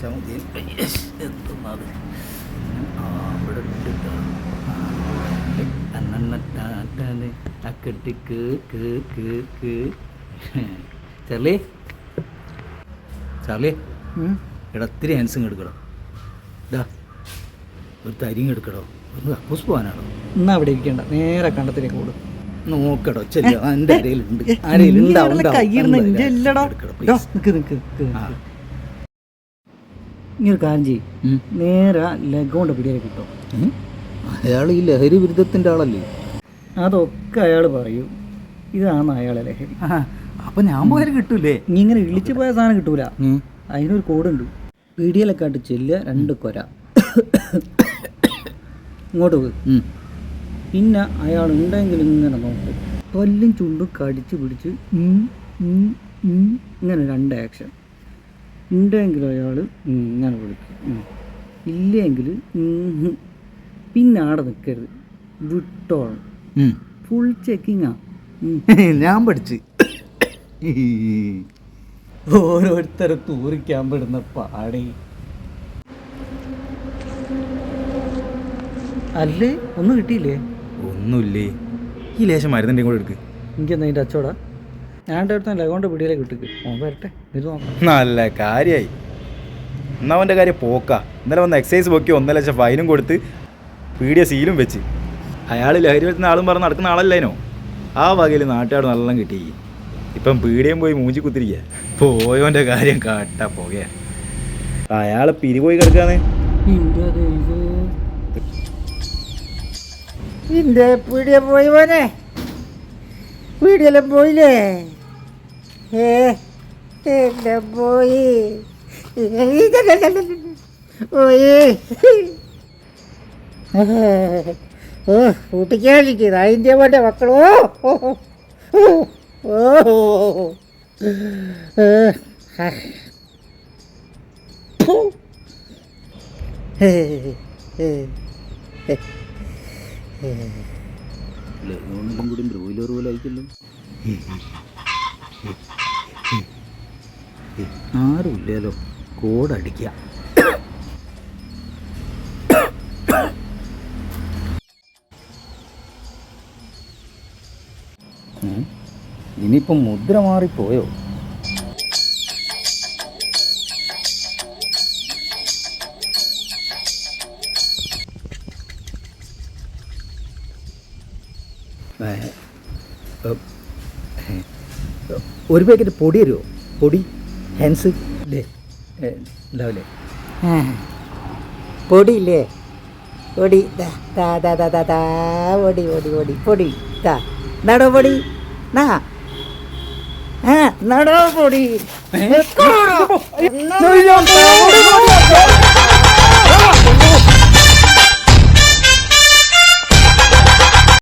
വെച്ചാൽ മതി. എന്തുന്നത് അവിടെ ചാർലി ചാർലി എടാ ഒത്തിരി ഹാൻസിങ് എടുക്കടോ. ഇതാ ഒരു തരിങ് എടുക്കടോ. ഒന്ന് കക്കൂസ് പോകാനാണോ? എന്നാ അവിടെ ഇരിക്കണ്ട, നേരെ കണ്ടത്തിലേക്ക് കൂടും. നോക്കടോ ചെല്ല. എൻ്റെ അരയിലുണ്ട്, അരയിലുണ്ടാവും. ഇങ്ങനെ കാര്യം ചെയ്യും, നേരെ ലഗോണ്ട് പിടിയാൽ കിട്ടും. അയാൾ ഈ ലഹരി വിരുദ്ധത്തിൻ്റെ ആളല്ലേ? അതൊക്കെ അയാൾ പറയും. ഇതാണ് അയാളെ ലഹരി. അപ്പം ഞാൻ പോയാലും കിട്ടൂലേ? നീ ഇങ്ങനെ ഇളിച്ചു പോയ സാധനം കിട്ടൂല. അതിനൊരു കോടുണ്ട്. പിടിയിലൊക്കെ ആയിട്ട് ചെല്ലുക, 2 കൊര ഇങ്ങോട്ട് പോയി. പിന്നെ അയാൾ ഉണ്ടെങ്കിൽ ഇങ്ങനെ നോക്കും, പല്ലും ചുണ്ടും കടിച്ച് പിടിച്ച് ഇങ്ങനെ 2 ആക്ഷൻ. ഉണ്ടെങ്കിൽ അയാൾ ഇങ്ങനെ വിളിക്കും, ഇല്ലെങ്കിൽ പിന്നെ ആടെ നിൽക്കരുത്, വിട്ടോളം. ഫുൾ ചെക്കിങ്ങാ. ഞാൻ പഠിച്ച്. ഓരോരുത്തരെ തൂറിക്കാൻ പെടുന്ന പാടി. അല്ലേ ഒന്നും കിട്ടിയില്ലേ? ഒന്നുമില്ലേ. ഈ ലേശം മരുന്നിൻ്റെ കൂടെ എടുക്ക്. എനിക്കെന്താ അതിൻ്റെ അച്ചോടാ? ഞാൻ അടുത്ത ലഗോണ്ട് പിടിയിലേക്ക് കിട്ടിക്ക്. വരട്ടെ, ഇത് നോക്കാം. നല്ല കാര്യമായി. എന്നാ അവൻ്റെ കാര്യം പോക്കാ. ഇന്നലെ വന്ന് എക്സൈസ് പൊക്കി 1 ലക്ഷം ഫൈനും കൊടുത്ത് പീഡിയ സീലും വെച്ച്. അയാൾ ലഹരി വെച്ചുന്ന ആളും പറഞ്ഞ് നടക്കുന്ന ആളല്ലേനോ? ആ വകയിൽ നാട്ടുകാർ നല്ലോണം കിട്ടി. ഇപ്പം പീഡിയം പോയി മൂഞ്ചി കുത്തിരിക്കുക. പോയോൻ്റെ കാര്യം കാട്ടാ പോകെ. അയാൾ പിരിപോയി കിടക്കാന്ന്. ഇന്റെ പീടിയ പോയി പോനെ, പീടിയെല്ലാം പോയില്ലേ? എല്ലാം പോയി പോയി. ഓ കൂട്ടിക്കാതിരിക്കുന്നത് അതിൻ്റെ പോലെ മക്കളോ. ലഗോണ്ടും കൂടി ബ്രോയിലർ പോലെ ആയിക്കല്ലോ. ആരുമില്ലല്ലോ, കോടടിക്കുക. ഇനിയിപ്പം മുദ്ര മാറിപ്പോയോ? ഒരു പാക്കറ്റ് പൊടി തരുമോ? പൊടി ഹാൻസ് ഇല്ലേ? ഉണ്ടാവില്ലേ? പൊടിയില്ലേ? പൊടി പൊടി പൊടി പൊടി പൊടി നടോ പൊടി നടോ പൊടി.